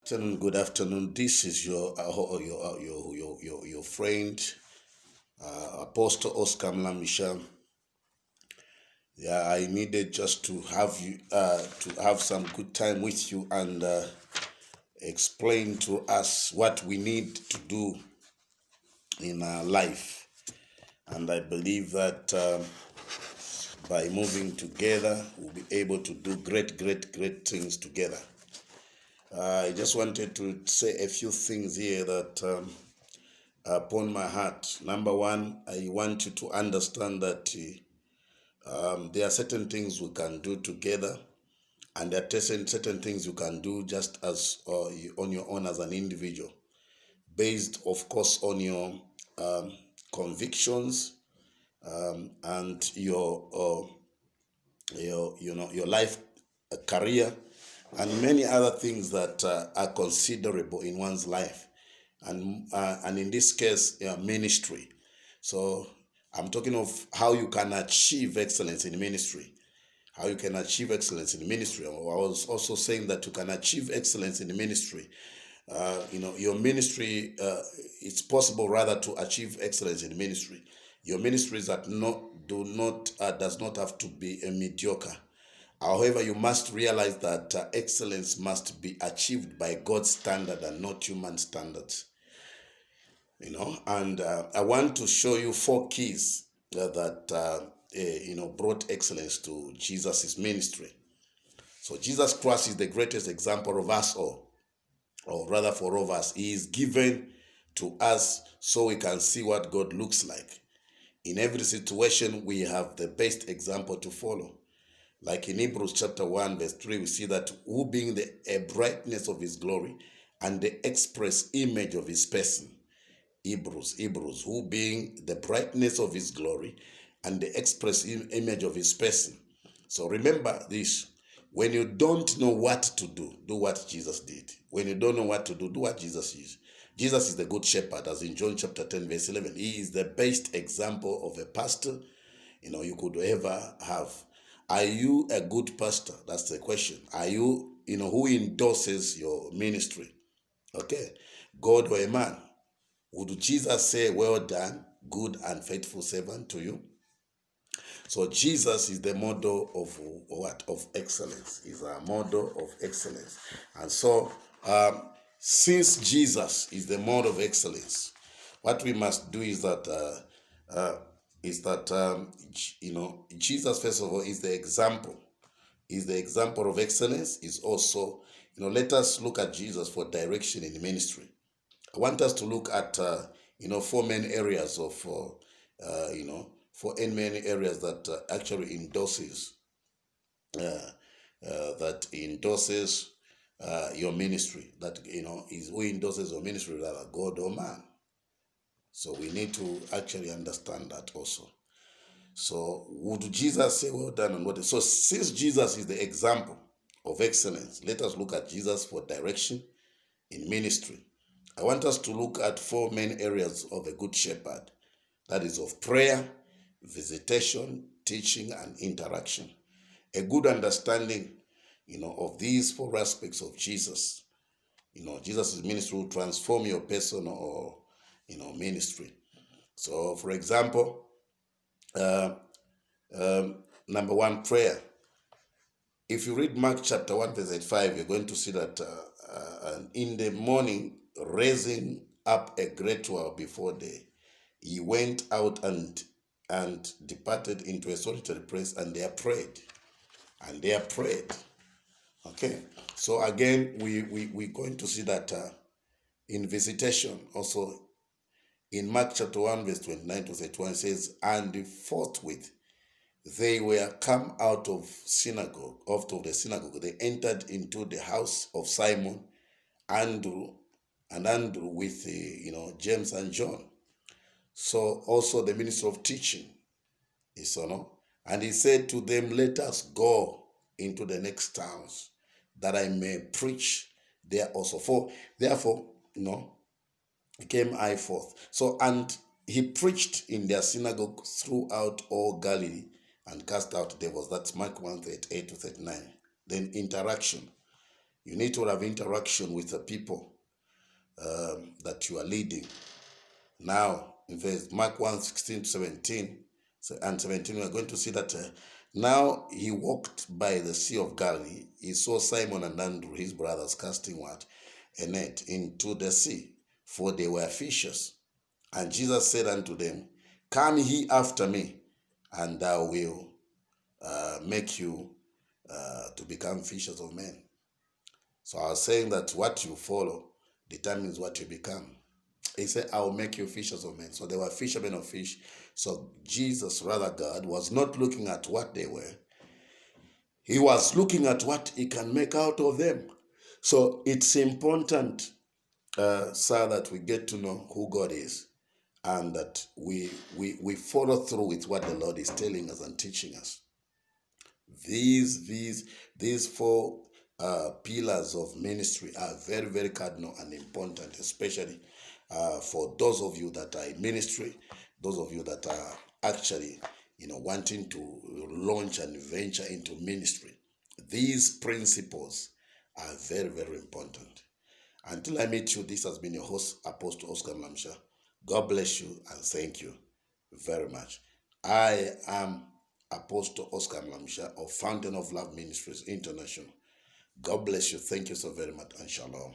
Good afternoon. This is your friend, Apostle Oscar Mlamisha. Yeah, I needed just to have you to have some good time with you and explain to us what we need to do in our life. And I believe that by moving together, we'll be able to do great things together. I just wanted to say a few things here that upon my heart. Number one, I want you to understand that there are certain things we can do together, and there are certain things you can do just as on your own as an individual, based, of course, on your convictions and your life career and many other things that are considerable in one's life, and in this case ministry. So I'm talking of how you can achieve excellence in ministry. How you can achieve excellence in ministry. I was also saying that you can achieve excellence in the ministry. Your ministry, it's possible rather to achieve excellence in ministry. Your ministry does not have to be a mediocre. However, you must realize that excellence must be achieved by God's standard and not human standards. And I want to show you 4 keys that brought excellence to Jesus' ministry. So Jesus Christ is the greatest example of us all, or rather for all of us. He is given to us so we can see what God looks like. In every situation, we have the best example to follow. Like in Hebrews chapter 1, verse 3, we see that who being the brightness of his glory and the express image of his person. Hebrews, who being the brightness of his glory and the express image of his person. So remember this. When you don't know what to do what Jesus did. When you don't know what to do what Jesus is. Jesus is the good shepherd, as in John chapter 10, verse 11. He is the best example of a pastor you could ever have. Are you a good pastor? That's the question. Are you, who endorses your ministry? Okay. God or a man? Would Jesus say, well done, good and faithful servant to you? So Jesus is the model of what? Of excellence. He's a model of excellence. And so, since Jesus is the model of excellence, what we must do is that Jesus, first of all, is the example. Is the example of excellence. Is also, let us look at Jesus for direction in the ministry. I want us to look at 4 main areas of 4 main areas that actually endorses your ministry. That is who endorses your ministry, rather God or man. So we need to actually understand that also. So would Jesus say, well done, and what? So since Jesus is the example of excellence, let us look at Jesus for direction in ministry. I want us to look at 4 main areas of a good shepherd. That is of prayer, visitation, teaching, and interaction. A good understanding, of these 4 aspects of Jesus. Jesus' ministry will transform your person or, ministry. So, for example, number 1, prayer. If you read Mark chapter 1, verse 85, you're going to see that in the morning, raising up a great while before day, he went out and departed into a solitary place, and there prayed. Okay, so again, we're going to see that in visitation, also in Mark chapter 1, verse 29 to 31, it says, and forthwith they were come out of the synagogue. They entered into the house of Simon, Andrew with James and John. So also the ministry of teaching is and he said to them, let us go into the next towns, that I may preach there also. Therefore, came I forth. So, and he preached in their synagogue throughout all Galilee and cast out devils. That's Mark 1:38 to 39. Then interaction. You need to have interaction with the people that you are leading. Now, in verse Mark 1, 16 to 17 and 17, we are going to see that now he walked by the Sea of Galilee. He saw Simon and Andrew, his brothers, casting what? A net into the sea, for they were fishers. And Jesus said unto them, Come ye after me, and I will make you to become fishers of men. So I was saying that what you follow determines what you become. He said, I will make you fishers of men. So they were fishermen of fish. So Jesus, rather God, was not looking at what they were. He was looking at what he can make out of them. So it's important, sir, that we get to know who God is and that we follow through with what the Lord is telling us and teaching us. These four pillars of ministry are very, very cardinal and important, especially for those of you that are in ministry, those of you that are actually, wanting to launch and venture into ministry. These principles are very, very important. Until I meet you, this has been your host, Apostle Oscar Mlamsha. God bless you and thank you very much. I am Apostle Oscar Mlamsha of Fountain of Love Ministries International. God bless you. Thank you so very much and shalom.